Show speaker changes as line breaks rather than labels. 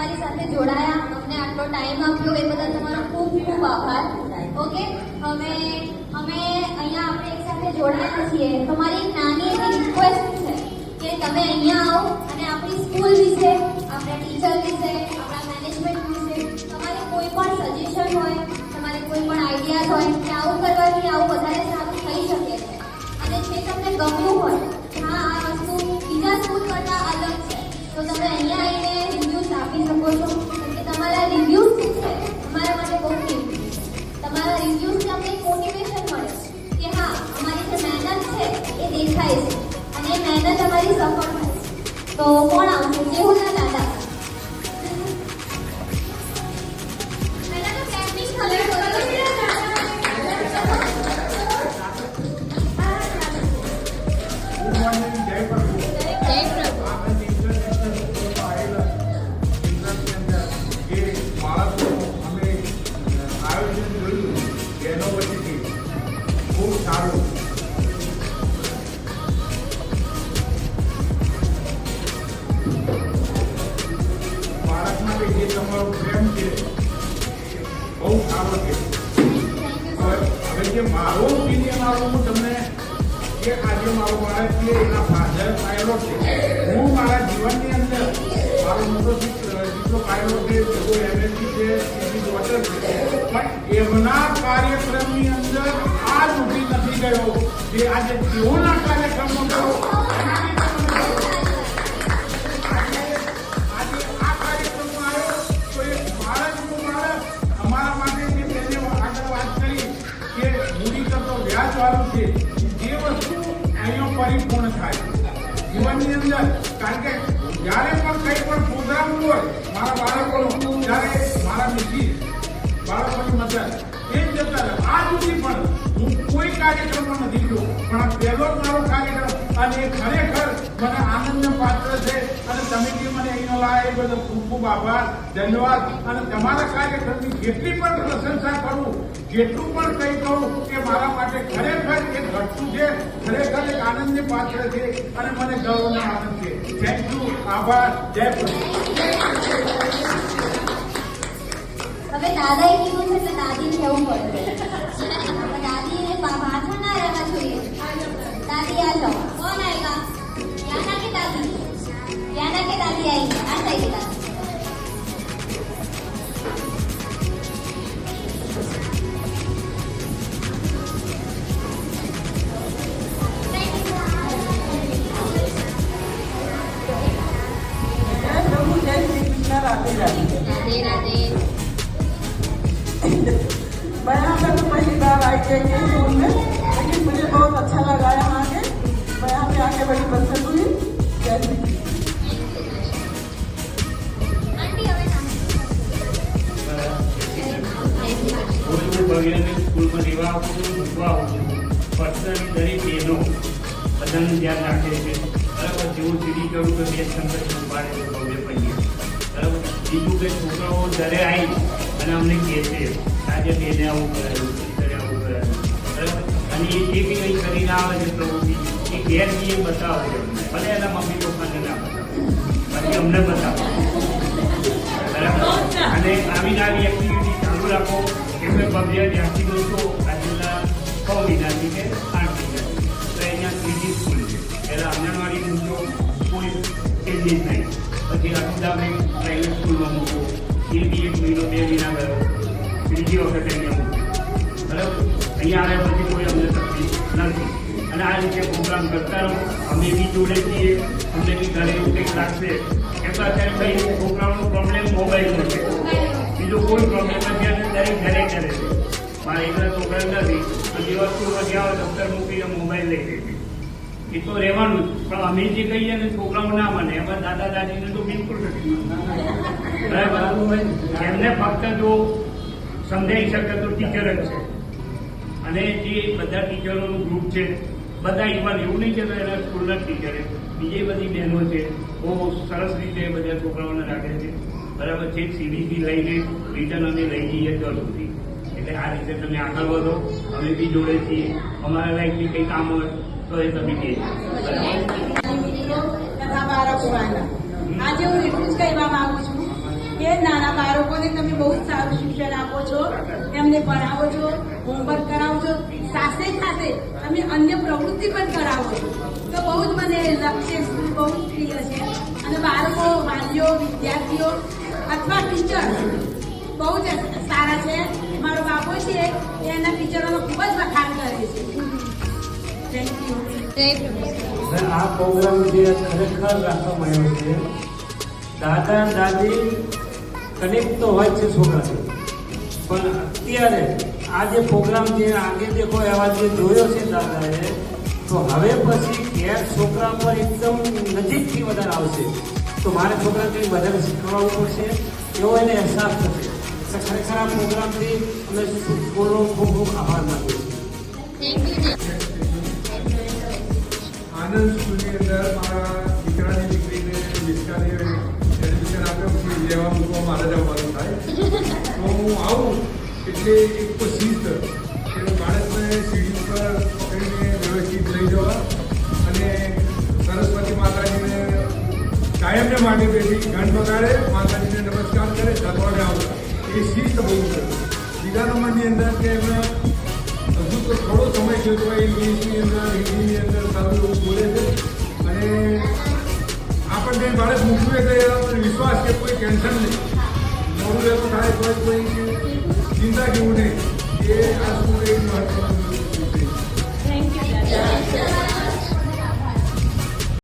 અમારી સાથે જોડાયા, અમને આટલો ટાઈમ આપ્યો એ બદલ તમારો ખૂબ ખૂબ આભાર. ઓકે, અમે અહીંયા આપણે એક સાથે જોડાયા છીએ. તમારી એક નાની એવી રિક્વેસ્ટ છે કે તમે અહીંયા આવો અને આપણી સ્કૂલ વિશે, આપણા ટીચર વિશે, આપણા મેનેજમેન્ટ વિશે તમારે કોઈ પણ સજેશન હોય, તમારે કોઈ પણ આઈડિયાઝ હોય કે આવું કરવાથી આવું વધારે સારું થઈ શકે છે અને જે તમને ગમ્યું હોય, હા આ વસ્તુ બીજા સ્કૂલ કરતાં અલગ છે, તો તમે અહીંયા આવીને રિવ્યૂઝ આપી શકો છો. કે તમારા રિવ્યૂઝ શું છે અમારા માટે બહુ કિંમતી છે. તમારા રિવ્યૂઝથી અમને એક મોટિવેશન મળે કે હા અમારી જે મહેનત છે એ દેખાય છે અને એ મહેનત અમારી સફળ થાય છે. તો કોણ આવશે? જેહુના દાદા. પહેલા તો કેમ્પિંગ કલર
તમારો પ્રેમ છે બહુ સારો છે. હવે જે મારો ઓપિનિયન આવું હું તમને કે આજે મારો બાળક છે એના ફાધર પાયલોટ છે. હું મારા જીવનની અંદર મારો મોટો દીકરો પાયલોટ છે, જેવો એમએસસી છે, એની ડોટર છે, પણ એમના કાર્યક્રમની અંદર આ સુધી નથી ગયો જે આજે તેઓના કાર્યક્રમમાં ગયો. છે જે વસ્તુ અહીંયા પરિપૂર્ણ થાય જીવનની અંદર. કારણ કે જ્યારે પણ કંઈ પણ પ્રોગ્રામ હોય મારા બાળકોનો, ત્યારે મારા મિસિસ બાળકોની મદદ એ જ જતા રહે. આ સુધી પણ હું કોઈ કાર્યક્રમમાં નથી ગયો, પણ આ પહેલો જ મારો કાર્યક્રમ અને એ ખરેખર મને આનંદનો પાત્ર છે. અને તમે જે મને અહીંયા લાયા એ બદલ ખૂબ ખૂબ આભાર, ધન્યવાદ. અને તમારા કાર્યક્રમની જેટલી પણ પ્રશંસા કરું, જેટલું પણ કંઈ કહું કે મારા માટે ખરેખર એક ઘટતું છે, ખરેખર એક આનંદની પાત્ર છે અને મને ગૌરવનો આનંદ છે. થેન્ક યુ, આભાર, જય પ્રભુ.
હવે દાદાએ કીધું છે એટલે દાદી કહેવું પડે. દાદીને પાછળ ના રહેવા જોઈએ. દાદી આ જાઓ. કોણ આएगा? याना के दादी? याना के दादी आएगी. आ जाएगी दादी.
राधे राधे.
राधे राधे.
मैं यहाँ पे तो पहली बार आई थी स्कूल में, लेकिन मुझे बहुत अच्छा लगा यहाँ आके. मैं यहाँ पे आके बड़ी प्रसन्न हुई. जय श्री
સ્કૂલમાં રહેવા આવું છું, મૂકવા આવું છું. પર્સનલી દરેક બહેનો બધાનું ધ્યાન રાખે છે. બરાબર, જેવું સીડી કરું તો બે સંગત ઉપાડે છે ભવ્ય પડીએ. બરાબર, બીજું કે છોકરાઓ ઘરે આવી અને અમને કહે છે આજે બેને આવું કરાયું, ટીચરે આવું કરાયું. બરાબર, અને એ જે બી કંઈ કરીને આવે છે પ્રવૃત્તિ એ ઘેર બી એ બતાવે છે. ભલે એના મમ્મી પપ્પાને ના બતાવે, બાકી અમને બતાવે. બરાબર, અને આવી નાની એક્ટિવિટી ચાલુ રાખો. એમને ભવ્ય જ્યાંથી દોસ્તો આજના 6 મહિનાથી કે 8 મહિનાથી તો અહીંયા ત્રીજી સ્કૂલ છે. પહેલાં આંગણવાડી મૂકો, કોઈ ચેન્જીસ નહીં. પછી અક્ષુદામે પ્રાઇવેટ સ્કૂલમાં મૂકો, એ બી 1 મહિનો 2 મહિના ગયો, ત્રીજી વખત અહીંયા મૂકો. બરાબર, અહીંયા આવ્યા પછી કોઈ અમને તકલીફ નથી. અને આ રીતે પ્રોગ્રામ કરતા રહો. અમે બી જોડે છીએ, અમને બી ઘરે એવું કંઈક લાગશે એમાં અત્યારે ભાઈ છોકરાઓનો પ્રોબ્લેમ મોબાઈલનો છે, બીજો કોઈ પ્રોબ્લેમ નથી. અને દરેક ઘરે કરે છે. મારા એકલા છોકરા નથી, જેવા સ્કૂલમાં ગયા હોય દફતર મૂકીને મોબાઈલ લઈ લે છે. એ તો રહેવાનું જ. પણ અમે જે કહીએ ને છોકરાઓ ના માને. એમાં દાદા દાદીને તો બિલકુલ નથી. બરાબર, એમને ફક્ત જો સમજાવી શકે તો ટીચર જ છે. અને જે બધા ટીચરોનું ગ્રુપ છે બધા ઇવન એવું નહીં કે એના સ્કૂલના ટીચરે બીજી બધી બહેનો છે બહુ સરસ રીતે બધા છોકરાઓને રાખે છે. બરાબર છે. સીડીથી લઈને રિટર્ન અમે લઈ જઈએ ત્યાં સુધી. એટલે આ રીતે તમે આગળ વધો. અમે બી જોડે છીએ. અમારા લાઈફથી કંઈ કામ હોય તો એ તમે કહેજો.
આજે હું એટલું જ કહેવા માંગુ છું કે એમને ભણાવો છો, હોમવર્ક કરાવો છો, સાથે સાથે તમે અન્ય પ્રવૃત્તિ પણ કરાવો છો. તો બહુ જ મને લક્ષ્ય સ્કૂલ બહુ જ પ્રિય છે. અને બાળકો, વાલીઓ, વિદ્યાર્થીઓ અથવા ટીચર બહુ જ સારા છે. મારો બાપો છે એ એના ટીચરોનો ખૂબ જ વખાણ કરે છે. Thank you.
જય પ્રભુ.
આ પ્રોગ્રામ જે ખરેખર રાખવામાં આવ્યો છે, દાદા દાદી કનેક્ટ તો હોય છે છોકરાથી, પણ અત્યારે આ જે પ્રોગ્રામ જે આગે દેખો એવા જે જોયો છે દાદાએ, તો હવે પછી ઘેર છોકરા પર એકદમ નજીકથી વધારે આવશે. તો મારે છોકરાને કંઈક વધારે શીખવાડવું પડશે એવો એને અહેસાસ થશે. તો ખરેખર આ પ્રોગ્રામથી અમે સ્કૂલનો ખૂબ ખૂબ આભાર માનીએ છીએ.
Thank you.
આનંદ સ્કૂલની અંદર મારા દીકરાની દીકરીને વિસ્તારી એડમિશન આપ્યો પછી લેવા મૂકવા મારે જવાનું થાય. તો હું આવું એટલે એક તો શિસ્ત કે બાળકને સીડી પર પકડીને વ્યવસ્થિત લઈ જવા અને સરસ્વતી માતાજીને કાયમને માટે બેઠી ઘંટ વગાડે, માતાજીને નમસ્કાર કરે, ધર્મને આવતા એ શિસ્ત બહુ છે. બીજા નંબરની અંદર કે એમને હજુ તો થોડો સમય છે તો ઇંગ્લિશની અંદર, હિન્દીની અંદર સારું એવું બોલે છે. અને આપણને બાળક મૂકવું એટલે એના પર વિશ્વાસ કે કોઈ ટેન્શન નહીં, મોડું રહેતું થાય તો કોઈ ચિંતા જેવું નહીં. એ આ સ્કૂલ એક મહત્વનું છે.
Thank you.